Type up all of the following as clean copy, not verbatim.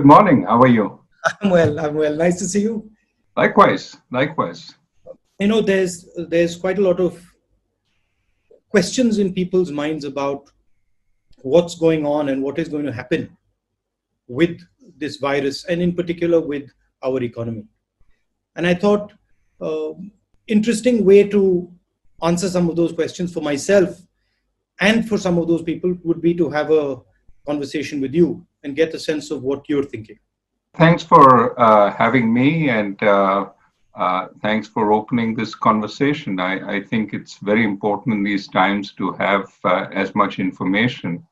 Good morning. How are you? I'm well. Nice to see you. Likewise, likewise. There's quite a lot of questions in people's minds about what's going on and what is going to happen with this virus, and in particular with our economy. And I thought, uh, interesting way to answer some of those questions for myself and for some of those people would be to have a conversation with you and get a sense of what you're thinking. Thanks for having me, and thanks for opening this conversation. I think it's very important in these times to have as much information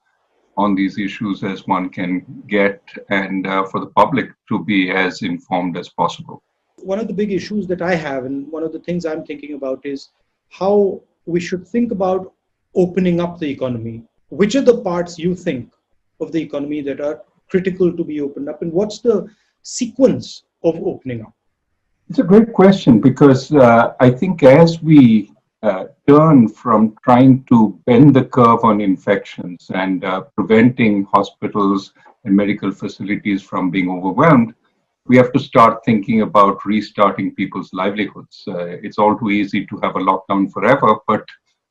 on these issues as one can get, and for the public to be as informed as possible. One of the big issues that I have, and one of the things I'm thinking about, is how we should think about opening up the economy. Which are the parts you think of the economy that are critical to be opened up, and what's the sequence of opening up? It's a great question because I think as we turn from trying to bend the curve on infections and preventing hospitals and medical facilities from being overwhelmed, we have to start thinking about restarting people's livelihoods. It's all too easy to have a lockdown forever, but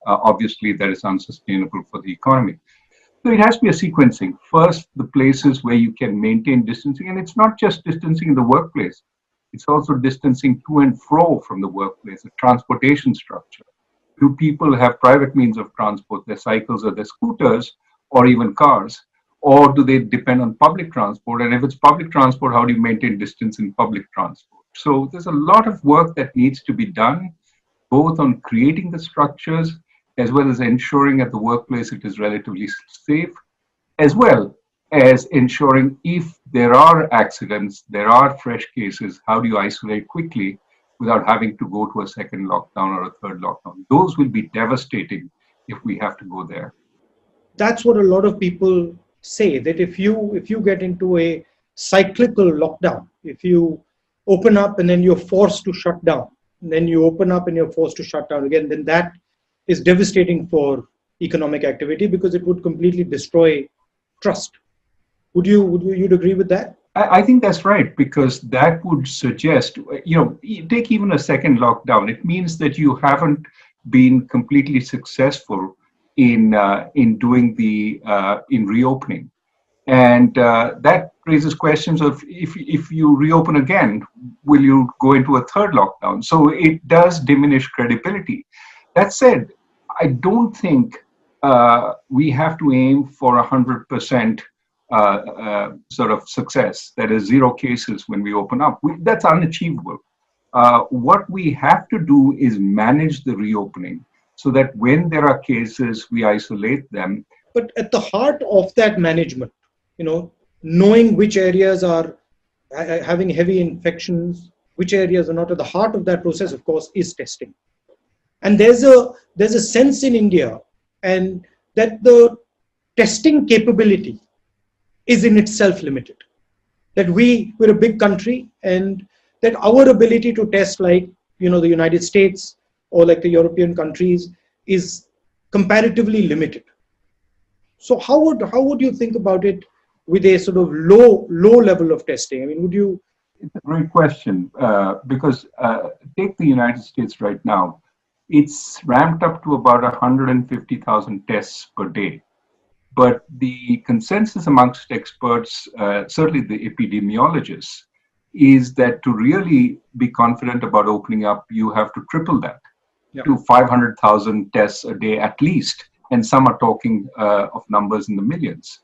obviously that is unsustainable for the economy. So it has to be a sequencing. First, the places where you can maintain distancing, and it's not just distancing in the workplace, it's also distancing to and fro from the workplace, the transportation structure. Do people have private means of transport, their cycles or their scooters, or even cars? Or do they depend on public transport? And if it's public transport, how do you maintain distance in public transport? So there's a lot of work that needs to be done, both on creating the structures as well as ensuring at the workplace it is relatively safe, as well as ensuring if there are accidents, there are fresh cases, how do you isolate quickly without having to go to a second lockdown or a third lockdown? Those will be devastating if we have to go there. That's what a lot of people say, that if you get into a cyclical lockdown, if you open up and then you're forced to shut down, and then you open up and you're forced to shut down again, then that is devastating for economic activity because it would completely destroy trust. You'd agree with that? I think that's right, because that would suggest, you take even a second lockdown, it means that you haven't been completely successful in doing in reopening. And that raises questions of if you reopen again, will you go into a third lockdown? So it does diminish credibility. That said, I don't think we have to aim for 100% sort of success. That is zero cases when we open up. That's unachievable. What we have to do is manage the reopening so that when there are cases, we isolate them. But at the heart of that management, knowing which areas are having heavy infections, which areas are not, at the heart of that process, of course, is testing. And there's a sense in India and that the testing capability is in itself limited. That we're a big country, and that our ability to test, like the United States or like the European countries, is comparatively limited. So how would you think about it with a sort of low level of testing? I mean, would you? It's a great question because take the United States right now. It's ramped up to about 150,000 tests per day. But the consensus amongst experts, certainly the epidemiologists, is that to really be confident about opening up, you have to triple that to 500,000 tests a day at least. And some are talking of numbers in the millions.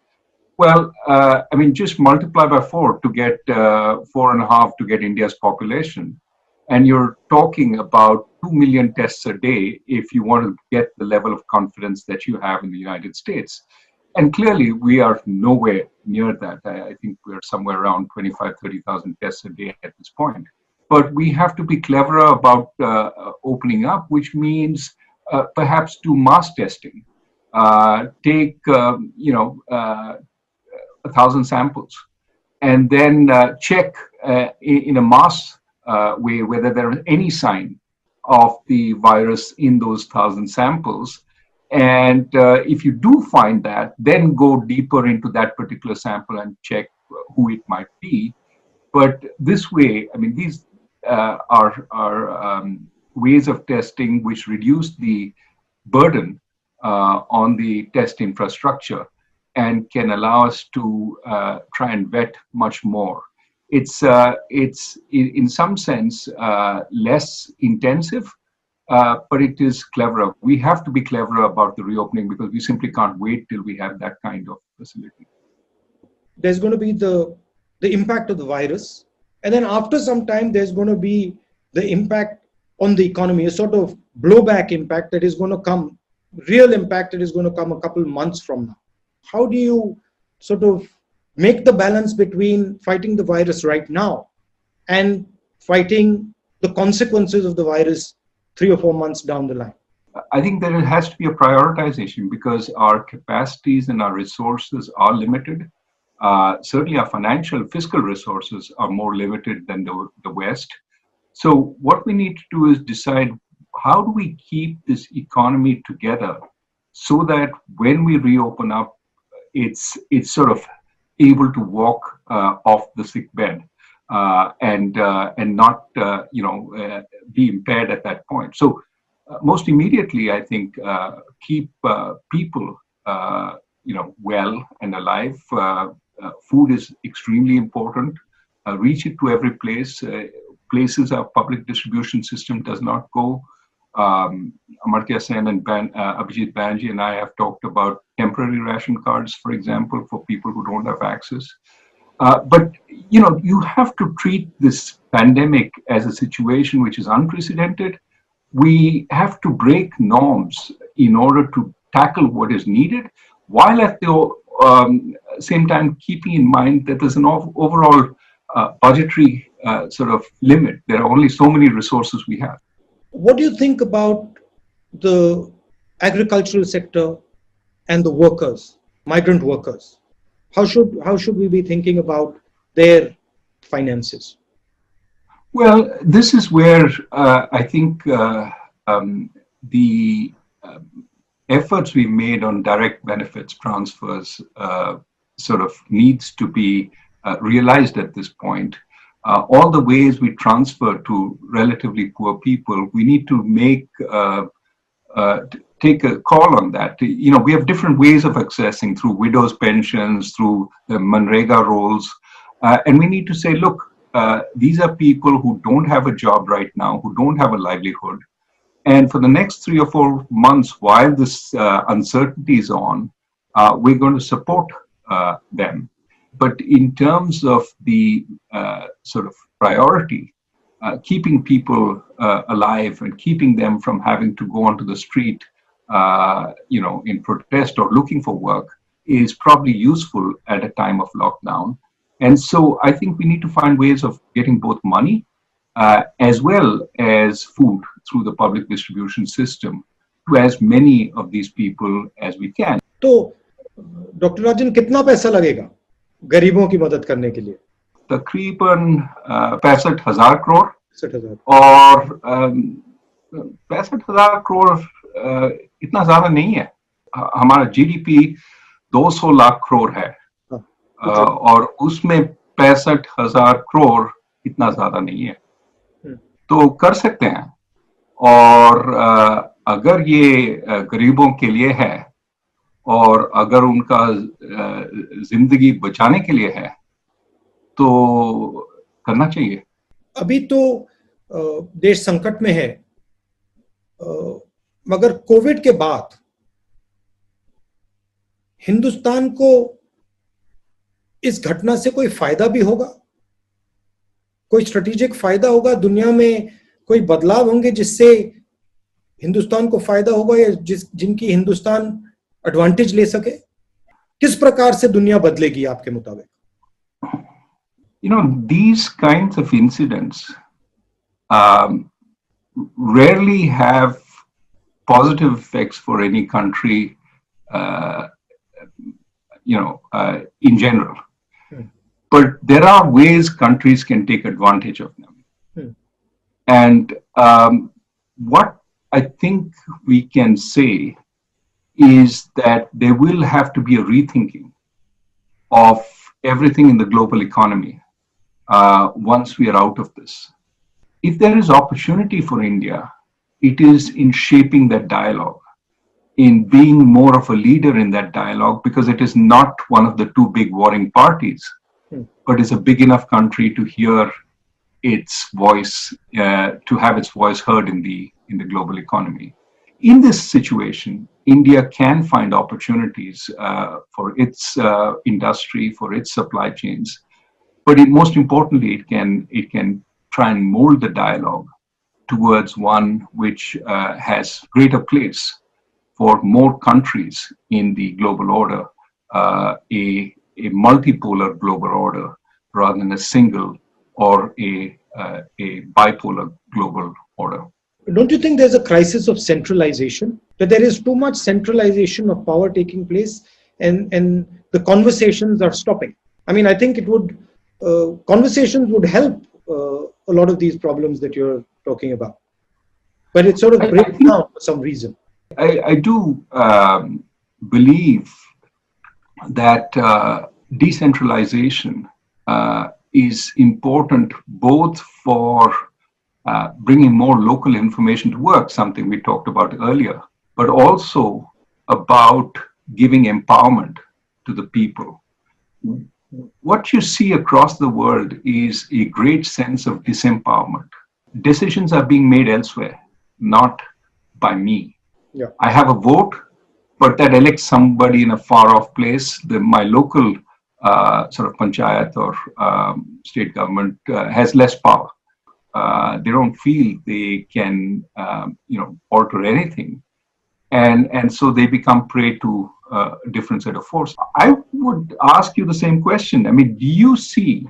Well, just multiply by 4 to get 4.5 to get India's population. And you're talking about 2 million tests a day if you want to get the level of confidence that you have in the United States. And clearly, we are nowhere near that. I think we're somewhere around 25, 30,000 tests a day at this point. But we have to be cleverer about opening up, which means perhaps do mass testing. Take, 1,000 samples and then check in a mass way whether there is any sign of the virus in those 1,000 samples. And if you do find that, then go deeper into that particular sample and check who it might be. But this way, I mean, these are ways of testing which reduce the burden on the test infrastructure and can allow us to try and vet much more. It's in some sense less intensive, but it is cleverer. We have to be cleverer about the reopening because we simply can't wait till we have that kind of facility. There's going to be the impact of the virus, and then after some time there's going to be the impact on the economy, a sort of blowback impact that is going to come, real impact that is going to come a couple months from now. How do you sort of make the balance between fighting the virus right now and fighting the consequences of the virus 3 or 4 months down the line? I think that it has to be a prioritization because our capacities and our resources are limited. Certainly our financial, fiscal resources are more limited than the West. So what we need to do is decide how do we keep this economy together so that when we reopen up, it's sort of able to walk off the sick bed and not be impaired at that point. So most immediately, I think keep people well and alive. Food is extremely important. Reach it to every place. Places our public distribution system does not go. Amartya Sen and Abhijit Banerjee and I have talked about temporary ration cards, for example, for people who don't have access. But you have to treat this pandemic as a situation which is unprecedented. We have to break norms in order to tackle what is needed, while at the same time keeping in mind that there's an overall budgetary sort of limit. There are only so many resources we have. What do you think about the agricultural sector and the workers, migrant workers? How should we be thinking about their finances? Well, this is where I think the efforts we made on direct benefits transfers sort of needs to be realized at this point. All the ways we transfer to relatively poor people, we need to take a call on that. We have different ways of accessing through widows' pensions, through the Manrega rolls, and we need to say, look, these are people who don't have a job right now, who don't have a livelihood. And for the next 3 or 4 months, while this uncertainty is on, we're going to support them. But in terms of the sort of priority, keeping people alive and keeping them from having to go onto the street, in protest or looking for work is probably useful at a time of lockdown. And so I think we need to find ways of getting both money as well as food through the public distribution system to as many of these people as we can. तो doctor राजन कितना पैसा लगेगा गरीबों की मदद करने के लिए? तकरीबन 65,000 करोड़ 60,000 और 65,000 करोड़ इतना ज्यादा नहीं है. हमारा जीडीपी 200 लाख करोड़ है और उसमें 65,000 करोड़ इतना ज्यादा नहीं है, तो कर सकते हैं. और अगर ये गरीबों के लिए है और अगर उनका जिंदगी बचाने के लिए है तो करना चाहिए. अभी तो देश संकट में है, मगर कोविड के बाद हिंदुस्तान को इस घटना से कोई फायदा भी होगा, कोई स्ट्रेटेजिक फायदा होगा, दुनिया में कोई बदलाव होंगे जिससे हिंदुस्तान को फायदा होगा या जिनकी हिंदुस्तान एडवांटेज ले सके? किस प्रकार से दुनिया बदलेगी आपके मुताबिक? These kinds of incidents rarely have positive effects for any country, in general. But there are ways countries can take advantage of them. And what I think we can say is that there will have to be a rethinking of everything in the global economy once we are out of this. If there is opportunity for India, it is in shaping that dialogue, in being more of a leader in that dialogue, because it is not one of the two big warring parties, but is a big enough country to hear its voice, to have its voice heard in the global economy. In this situation, India can find opportunities for its industry, for its supply chains, but most importantly, it can try and mold the dialogue towards one which has greater place for more countries in the global order, a multipolar global order rather than a single or a bipolar global order. Don't you think there's a crisis of centralization? That there is too much centralization of power taking place, and the conversations are stopping. I mean, I think it would conversations would help a lot of these problems that you're talking about, but it sort of breaks down for some reason. I do believe that decentralization is important both for bringing more local information to work, something we talked about earlier, but also about giving empowerment to the people. What you see across the world is a great sense of disempowerment. Decisions are being made elsewhere, not by me. Yeah. I have a vote, but that elects somebody in a far off place. My local sort of panchayat or state government has less power. They don't feel they can, alter anything, and so they become prey to a different set of force. I would ask you the same question. I mean, do you see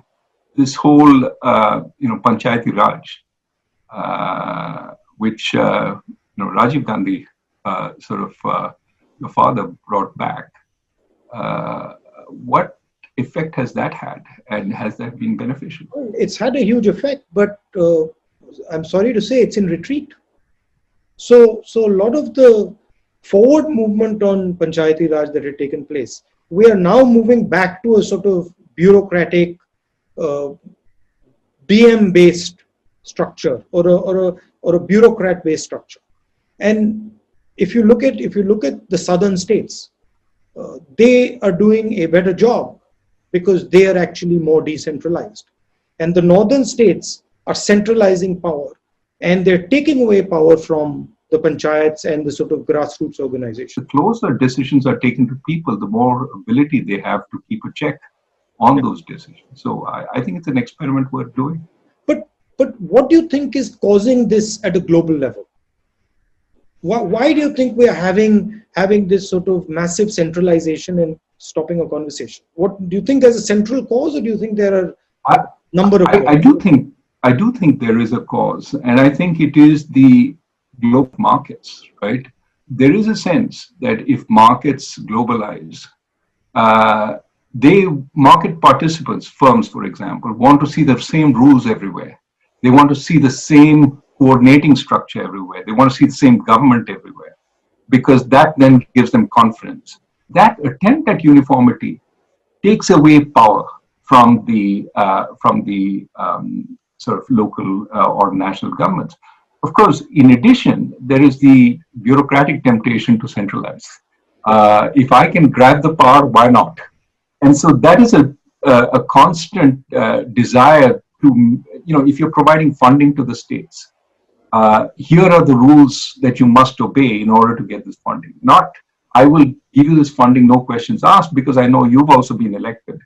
this whole, panchayati Raj, which Rajiv Gandhi your father brought back? What effect has that had, and has that been beneficial? It's had a huge effect, but I'm sorry to say it's in retreat. So a lot of the forward movement on Panchayati Raj that had taken place, we are now moving back to a sort of bureaucratic, BM-based structure or a bureaucrat-based structure. And if you look at the southern states, they are doing a better job because they are actually more decentralized. And the northern states are centralizing power, and they're taking away power from the panchayats and the sort of grassroots organization. The closer decisions are taken to people, the more ability they have to keep a check on those decisions. So I think it's an experiment worth doing. But what do you think is causing this at a global level? Why do you think we are having this sort of massive centralization and stopping a conversation? What do you think there's a central cause, or do you think there are a number of? I do think there is a cause, and I think it is the global markets, right? There is a sense that if markets globalize, market participants, firms, for example, want to see the same rules everywhere. They want to see the same coordinating structure everywhere. They want to see the same government everywhere, because that then gives them confidence. That attempt at uniformity takes away power from the sort of local or national governments. Of course, in addition, there is the bureaucratic temptation to centralize. If I can grab the power, why not? And so that is a constant desire to, if you're providing funding to the states, here are the rules that you must obey in order to get this funding. Not, I will give you this funding, no questions asked, because I know you've also been elected,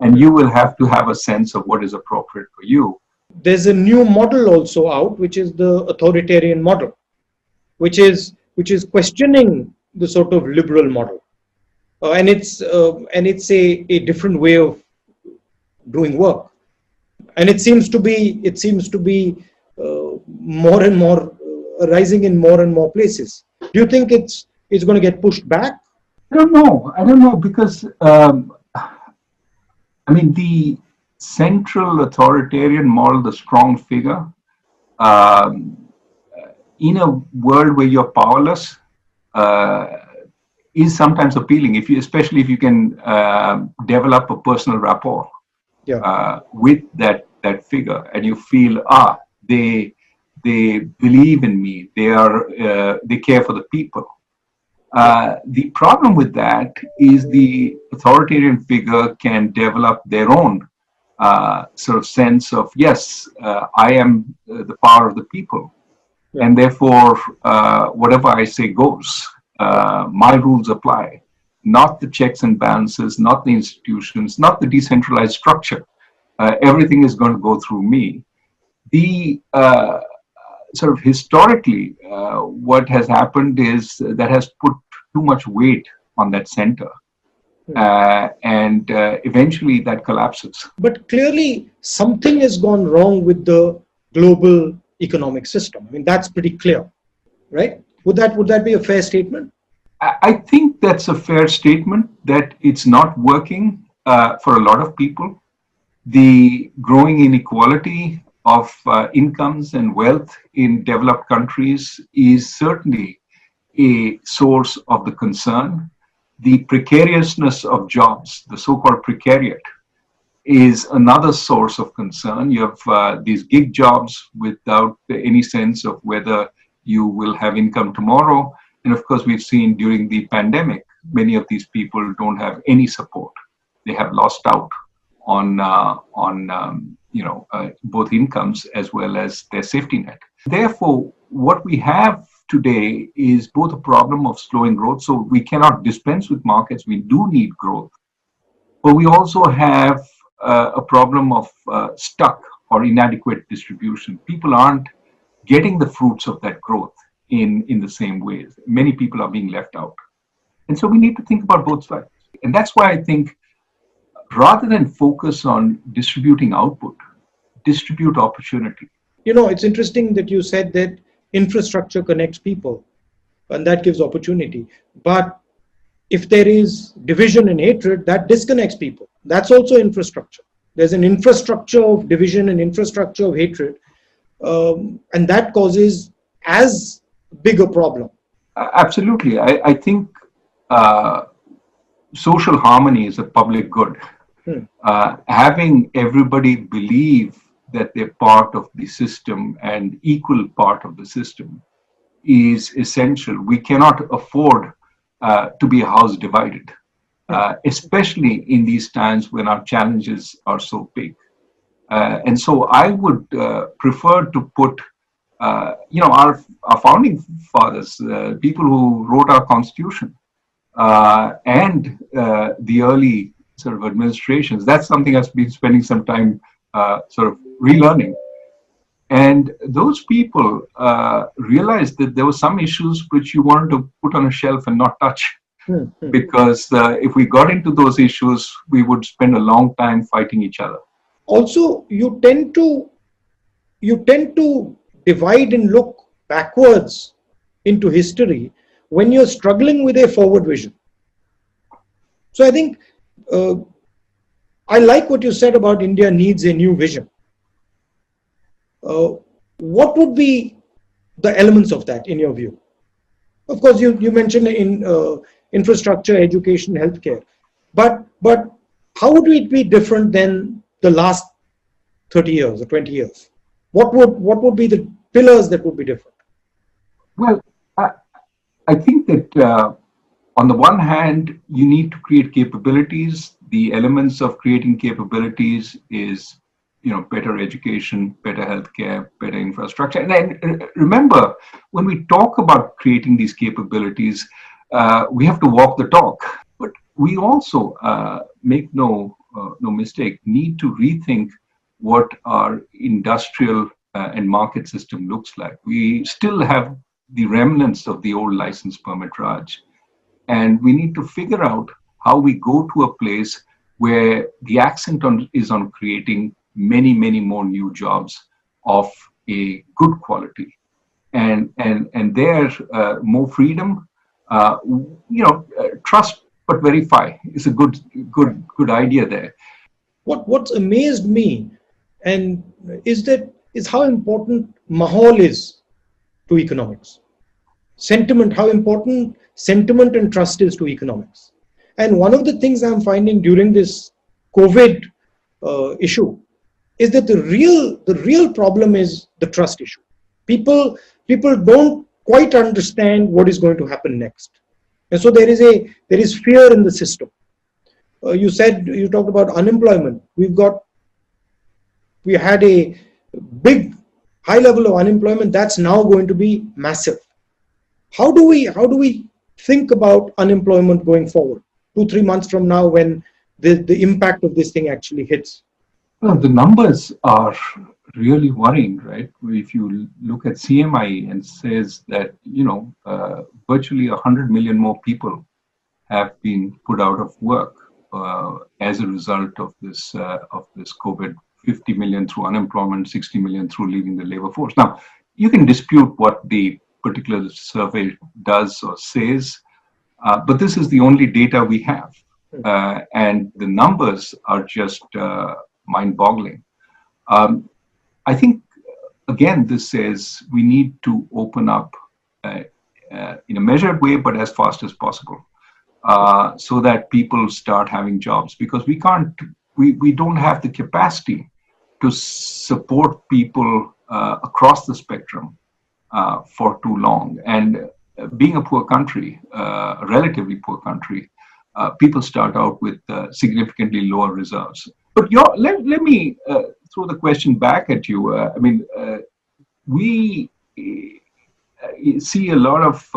and you will have to have a sense of what is appropriate for you. There's a new model also out, which is the authoritarian model, which is questioning the sort of liberal model, and it's a different way of doing work, and it seems to be more and more rising in more and more places. Do you think it's going to get pushed back? I don't know, because the central authoritarian model, the strong figure, in a world where you're powerless, is sometimes appealing, especially if you can develop a personal rapport Yeah. with that figure, and you feel they believe in me, they care for the people. The problem with that is the authoritarian figure can develop their own sort of sense of, yes, I am the power of the people, and therefore whatever I say goes. My rules apply, not the checks and balances, not the institutions, not the decentralized structure. Everything is going to go through me. The sort of historically, what has happened is that has put too much weight on that center. And eventually that collapses. But clearly, something has gone wrong with the global economic system. I mean, that's pretty clear, right? Would that be a fair statement? I think that's a fair statement, that it's not working for a lot of people. The growing inequality of incomes and wealth in developed countries is certainly a source of the concern. The precariousness of jobs, the so-called precariat, is another source of concern. You have these gig jobs without any sense of whether you will have income tomorrow. And of course, we've seen during the pandemic, many of these people don't have any support. They have lost out on both incomes as well as their safety net. Therefore, what we have today is both a problem of slowing growth. So we cannot dispense with markets. We do need growth. But we also have a problem of stuck or inadequate distribution. People aren't getting the fruits of that growth in the same ways. Many people are being left out. And so we need to think about both sides. And that's why I think rather than focus on distributing output, distribute opportunity. It's interesting that you said that infrastructure connects people and that gives opportunity. But if there is division and hatred, that disconnects people. That's also infrastructure. There's an infrastructure of division and infrastructure of hatred, and that causes as big a problem. Absolutely. I think social harmony is a public good. Having everybody believe that they're part of the system and equal part of the system is essential. We cannot afford to be a house divided, especially in these times when our challenges are so big. And so I would prefer to put, our founding fathers, people who wrote our constitution, and the early sort of administrations. That's something I've been spending some time sort of relearning. And those people realized that there were some issues which you wanted to put on a shelf and not touch. Because if we got into those issues, we would spend a long time fighting each other. Also, you tend to divide and look backwards into history when you're struggling with a forward vision. So I think I like what you said about India needs a new vision. What would be the elements of that in your view? Of course, you mentioned in infrastructure, education, healthcare, but how would it be different than the last 30 years or 20 years? What would be the pillars that would be different? Well, I think that on the one hand, you need to create capabilities. The elements of creating capabilities is, better education, better healthcare, better infrastructure. And remember, when we talk about creating these capabilities, we have to walk the talk. But we also, make no mistake, need to rethink what our industrial and market system looks like. We still have the remnants of the old license permit Raj. And we need to figure out how we go to a place where the accent is on creating many, many more new jobs of a good quality. And there, more freedom, trust but verify is a good idea there. What's amazed me is how important Mahal is to economics. sentiment, how important sentiment and trust is to economics. And one of the things I'm finding during this COVID issue is that the real problem is the trust issue. People don't quite understand what is going to happen next, and so there is fear in the system. You talked about unemployment. We had a big high level of unemployment that's now going to be massive. How do we think about unemployment going forward 2-3 months from now, when the impact of this thing actually hits? Well, the numbers are really worrying, right? If you look at CMI and says that, virtually 100 million more people have been put out of work as a result of this COVID. 50 million through unemployment, 60 million through leaving the labor force. Now, you can dispute what the particular survey does or says, but this is the only data we have. And the numbers are just mind-boggling. I think, again, this says we need to open up in a measured way, but as fast as possible, so that people start having jobs, because we don't have the capacity to support people across the spectrum for too long. And being a poor country, a relatively poor country, people start out with significantly lower reserves. But let me throw the question back at you. We see a lot of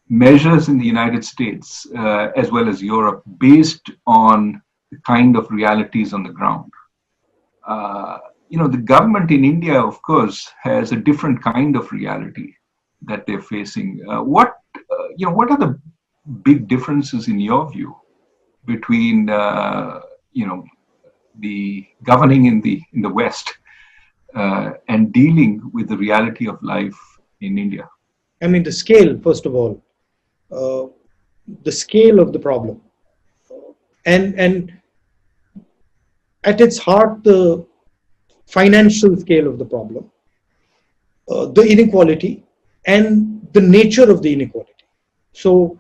measures in the United States as well as Europe based on the kind of realities on the ground. The government in India, of course, has a different kind of reality that they're facing. What are the big differences in your view between the governing in the West and dealing with the reality of life in India? I mean, the scale, first of all, the scale of the problem, and at its heart, the financial scale of the problem, the inequality, and the nature of the inequality. So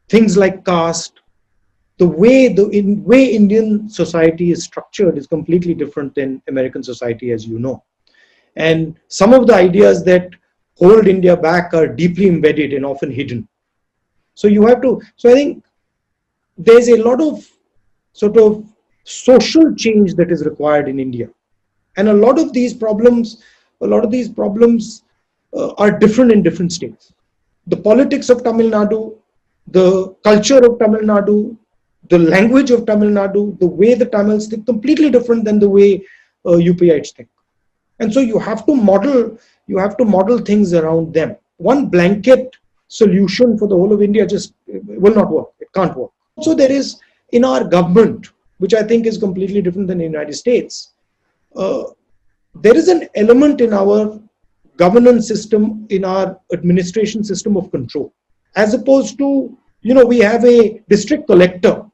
things like caste, the way Indian society is structured is completely different than American society, as you know. And some of the ideas that hold India back are deeply embedded and often hidden. So I think there's a lot of sort of social change that is required in India. And a lot of these problems are different in different states. The politics of Tamil Nadu, the culture of Tamil Nadu, the language of Tamil Nadu, the way the Tamils think, completely different than the way UPites think. And so you have to model things around them. One blanket solution for the whole of India just will not work. It can't work. So there is, in our government, which I think is completely different than the United States, there is an element in our governance system, in our administration system of control, as opposed to, we have a district collector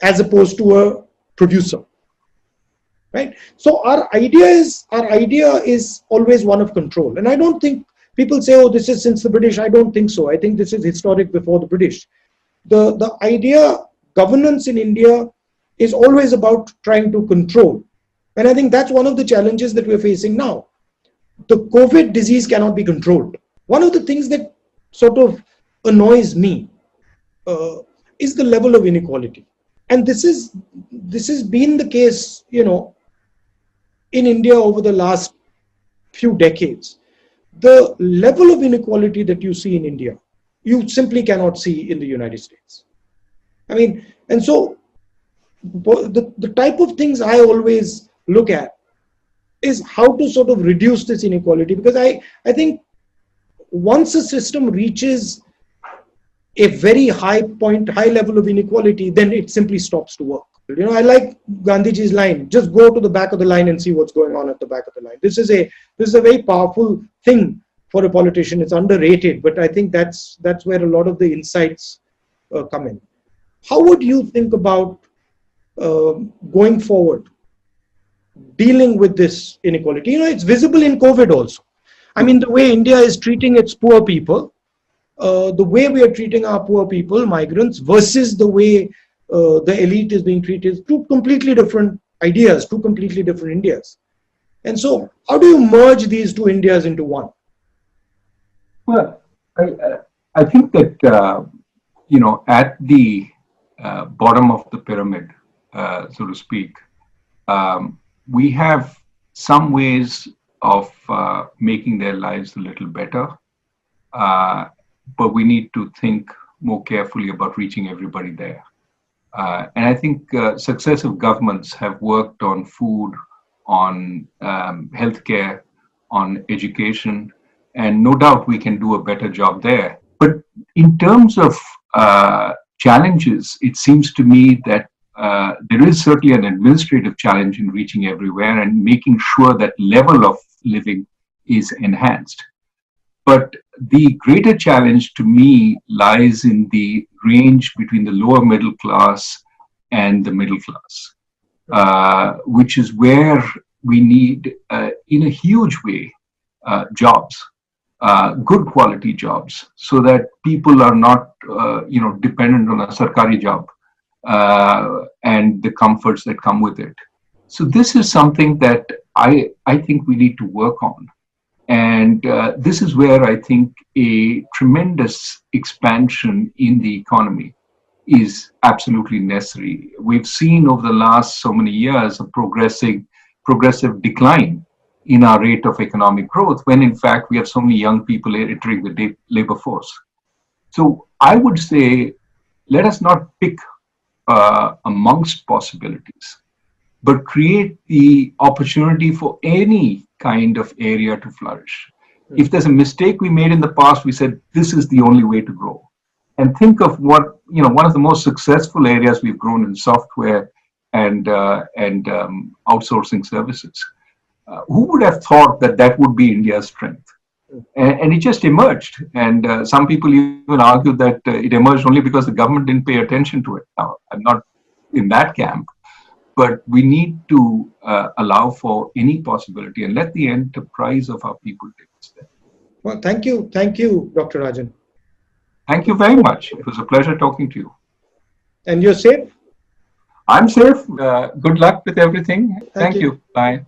as opposed to a producer, right? So our idea is always one of control. And I don't think people say, oh, this is since the British. I don't think so. I think this is historic before the British. The idea, governance in India is always about trying to control. And I think that's one of the challenges that we're facing now. The COVID disease cannot be controlled. One of the things that sort of annoys me is the level of inequality. And this has been the case, in India over the last few decades. The level of inequality that you see in India, you simply cannot see in the United States. And so the type of things I always look at is how to sort of reduce this inequality, because I think once a system reaches a very high level of inequality, then it simply stops to work. I like Gandhiji's line, just go to the back of the line and see what's going on at the back of the line. This is a very powerful thing for a politician. It's underrated, but I think that's where a lot of the insights come in. How would you think about going forward, dealing with this inequality? It's visible in COVID also. I mean, the way India is treating its poor people, the way we are treating our poor people, migrants, versus the way the elite is being treated, two completely different ideas, two completely different Indias. And so, how do you merge these two Indias into one? Well, I think that, at the bottom of the pyramid, so to speak, we have some ways of making their lives a little better, but we need to think more carefully about reaching everybody there. And I think successive governments have worked on food, on healthcare, on education, and no doubt we can do a better job there. But in terms of challenges, it seems to me that there is certainly an administrative challenge in reaching everywhere and making sure that level of living is enhanced. But the greater challenge to me lies in the range between the lower middle class and the middle class, which is where we need, in a huge way, jobs, good quality jobs, so that people are not, dependent on a sarkari job and the comforts that come with it. So this is something that I think we need to work on. And this is where I think a tremendous expansion in the economy is absolutely necessary. We've seen over the last so many years a progressive decline in our rate of economic growth, when in fact we have so many young people entering the labor force. So I would say, let us not pick amongst possibilities, but create the opportunity for any kind of area to flourish. If there's a mistake we made in the past, we said, this is the only way to grow. And think of what, one of the most successful areas we've grown in software and outsourcing services. Who would have thought that that would be India's strength? And it just emerged. And some people even argue that it emerged only because the government didn't pay attention to it. Now, I'm not in that camp, but we need to allow for any possibility and let the enterprise of our people take a step. Well, thank you, Dr. Rajan. Thank you very much. It was a pleasure talking to you. And you're safe? I'm safe. Good luck with everything. Thank you. Bye.